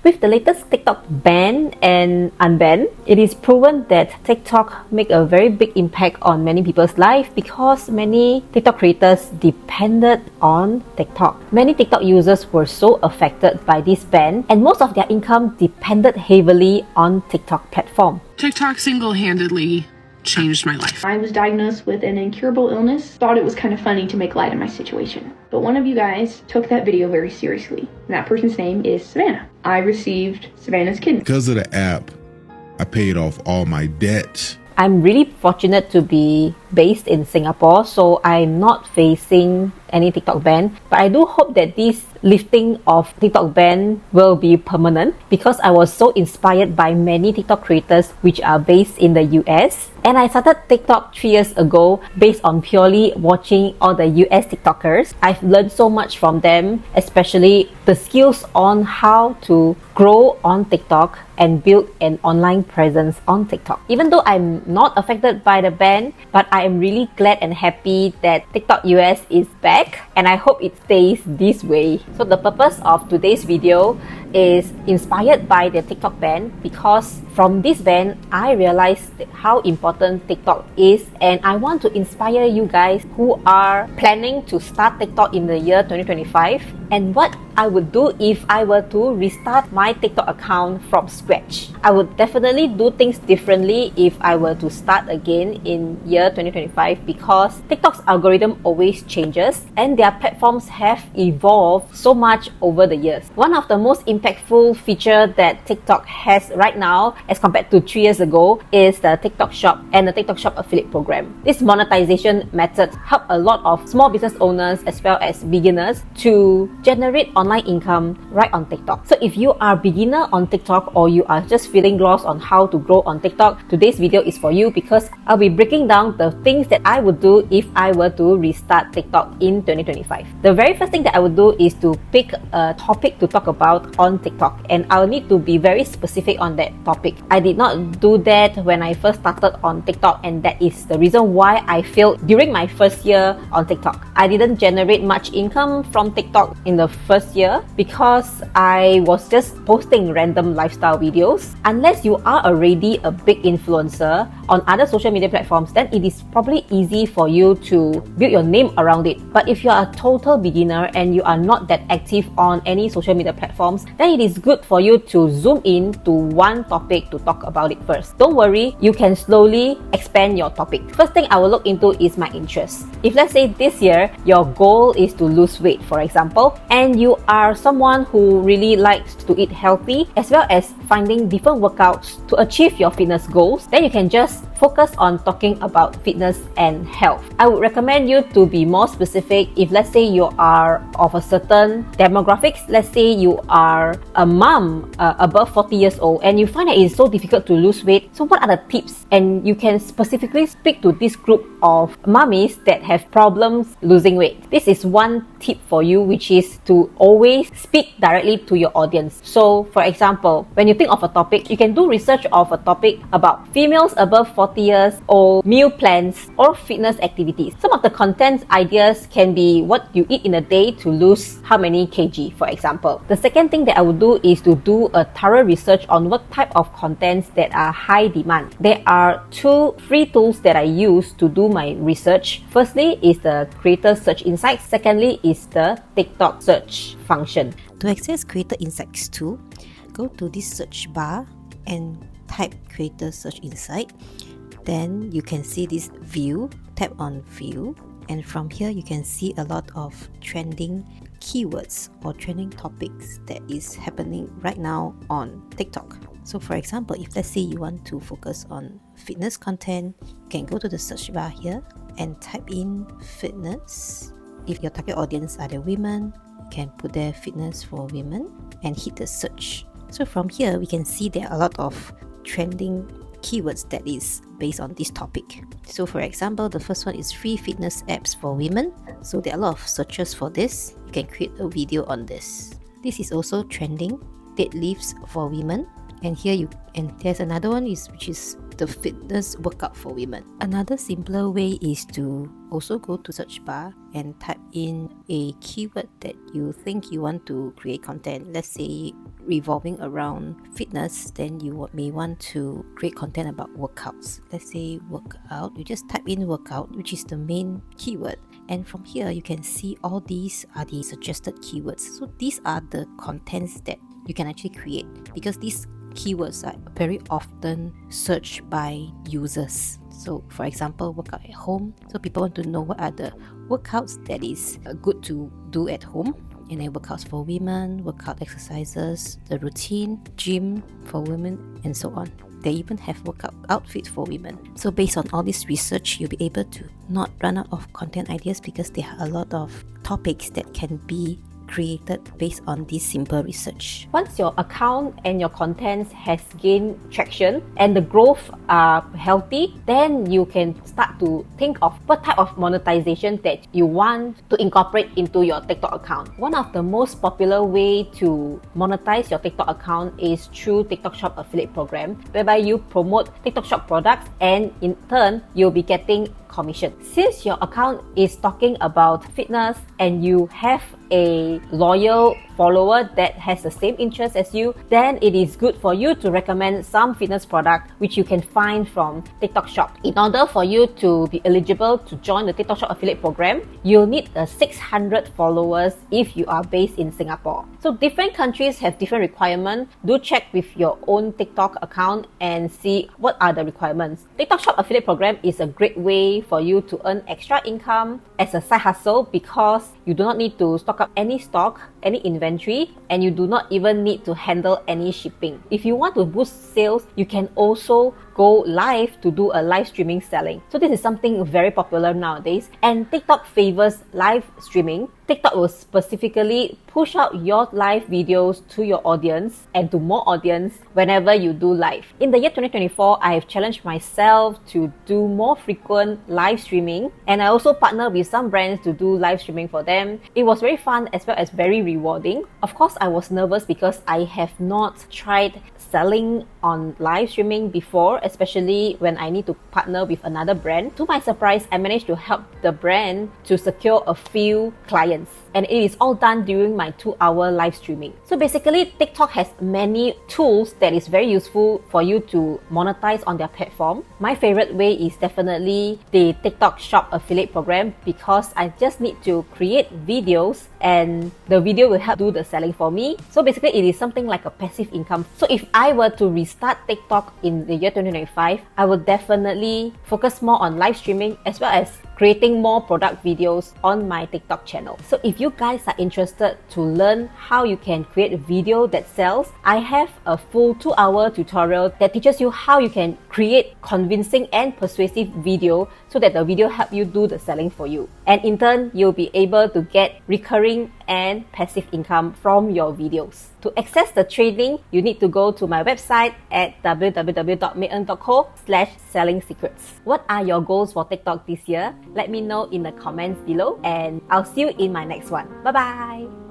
With the latest TikTok ban and unban, it is proven that TikTok make a very big impact on many people's life because many TikTok creators depended on TikTok. Many TikTok users were so affected by this ban, and most of their income depended heavily on TikTok platform. TikTok single-handedly changed my life. I was diagnosed with an incurable illness. Thought it was kind of funny to make light of my situation. But one of you guys took that video very seriously. And that person's name is Savannah. I received Savannah's kidney. Because of the app, I paid off all my debt. I'm really fortunate to be based in Singapore, so I'm not facing any TikTok ban. But I do hope that this lifting of TikTok ban will be permanent because I was so inspired by many TikTok creators which are based in the US. And I started TikTok 3 years ago based on purely watching all the US TikTokers. I've learned so much from them, especially the skills on how to grow on TikTok and build an online presence on TikTok. Even though I'm not affected by the ban, but I am really glad and happy that TikTok US is back, and I hope it stays this way. So the purpose of today's video is inspired by the TikTok ban because from this ban, I realized how important TikTok is, and I want to inspire you guys who are planning to start TikTok in the year 2025 and what I would do if I were to restart my TikTok account from scratch. I would definitely do things differently if I were to start again in year 2025 because TikTok's algorithm always changes and their platforms have evolved so much over the years. One of the most impactful feature that TikTok has right now as compared to 3 years ago is the TikTok Shop and the TikTok Shop affiliate program. This monetization method help a lot of small business owners as well as beginners to generate online income right on TikTok. So if you are a beginner on TikTok or you are just feeling lost on how to grow on TikTok, today's video is for you because I'll be breaking down the things that I would do if I were to restart TikTok in 2025. The very first thing that I would do is to pick a topic to talk about on TikTok, and I'll need to be very specific on that topic. I did not do that when I first started on TikTok, and that is the reason why I failed during my first year on TikTok. I didn't generate much income from TikTok in the first year because I was just posting random lifestyle videos. Unless you are already a big influencer on other social media platforms, then it is probably easy for you to build your name around it. But if you are a total beginner and you are not that active on any social media platforms, then it is good for you to zoom in to one topic to talk about it first. Don't worry, you can slowly expand your topic. First thing I will look into is my interest. If let's say this year your goal is to lose weight, for example, and you are someone who really likes to eat healthy as well as finding different workouts to achieve your fitness goals, then you can just focus on talking about fitness and health. I would recommend you to be more specific. If let's say you are of a certain demographics, let's say you are a mom above 40 years old and you find that it's so difficult to lose weight, so what are the tips? And you can specifically speak to this group of mommies that have problems losing weight. This is one tip for you, which is to always speak directly to your audience. So for example, when you think of a topic, you can do research of a topic about females above 40 years old, meal plans, or fitness activities. Some of the content ideas can be what you eat in a day to lose how many kg, for example. The second thing that I would do is to do a thorough research on what type of contents that are high demand. There are 2 free tools that I use to do my research. Firstly is the Creator Search Insights. Secondly is the TikTok search function. To access Creator Insights tool, go to this search bar and type Creator Search Insight. Then you can see this view, tap on view, and from here you can see a lot of trending keywords or trending topics that is happening right now on TikTok. So for example, if let's say you want to focus on fitness content, you can go to the search bar here and type in fitness. If your target audience are the women, you can put there fitness for women and hit the search. So from here we can see there are a lot of trending keywords that is based on this topic. So for example, the first one is free fitness apps for women. So there are a lot of searches for this. You can create a video on this. This is also trending, deadlifts for women. And there's another one which is the fitness workout for women. Another simpler way is to also go to search bar and type in a keyword that you think you want to create content. Let's say revolving around fitness, then you may want to create content about workouts. Let's say workout, you just type in workout, which is the main keyword. And from here, you can see all these are the suggested keywords. So these are the contents that you can actually create, because these keywords are very often searched by users. So for example, workout at home. So people want to know what are the workouts that is good to do at home. And then workouts for women, workout exercises, the routine, gym for women, and so on. They even have workout outfits for women. So based on all this research, you'll be able to not run out of content ideas, because there are a lot of topics that can be created based on this simple research. Once your account and your contents has gained traction and the growth are healthy, then you can start to think of what type of monetization that you want to incorporate into your TikTok account. One of the most popular way to monetize your TikTok account is through TikTok Shop affiliate program, whereby you promote TikTok Shop products and in turn you'll be getting commission. Since your account is talking about fitness and you have a loyal follower that has the same interest as you, then it is good for you to recommend some fitness product which you can find from TikTok Shop. In order for you to be eligible to join the TikTok Shop affiliate program, you'll need 600 followers if you are based in Singapore. So different countries have different requirements. Do check with your own TikTok account and see what are the requirements. TikTok Shop affiliate program is a great way for you to earn extra income as a side hustle, because you do not need to stock up any stock, any inventory, and you do not even need to handle any shipping. If you want to boost sales, you can also go live to do a live streaming selling. So this is something very popular nowadays, and TikTok favors live streaming. TikTok will specifically push out your live videos to your audience and to more audience whenever you do live. In the year 2024, I have challenged myself to do more frequent live streaming, and I also partner with some brands to do live streaming for them. It was very fun as well as very rewarding. Of course, I was nervous because I have not tried selling on live streaming before, especially when I need to partner with another brand. To my surprise, I managed to help the brand to secure a few clients, and it is all done during my 2-hour live streaming. So basically, TikTok has many tools that is very useful for you to monetize on their platform. My favorite way is definitely the TikTok Shop affiliate program, because I just need to create videos and the video will help do the selling for me. So basically, it is something like a passive income. So if I were to restart TikTok in the year 2025, I would definitely focus more on live streaming as well as creating more product videos on my TikTok channel. So if you guys are interested to learn how you can create a video that sells, I have a full 2-hour tutorial that teaches you how you can create convincing and persuasive video so that the video help you do the selling for you. And in turn, you'll be able to get recurring and passive income from your videos. To access the training, you need to go to my website at www.mayen.co/selling-secrets. What are your goals for TikTok this year? Let me know in the comments below, and I'll see you in my next one. Bye bye!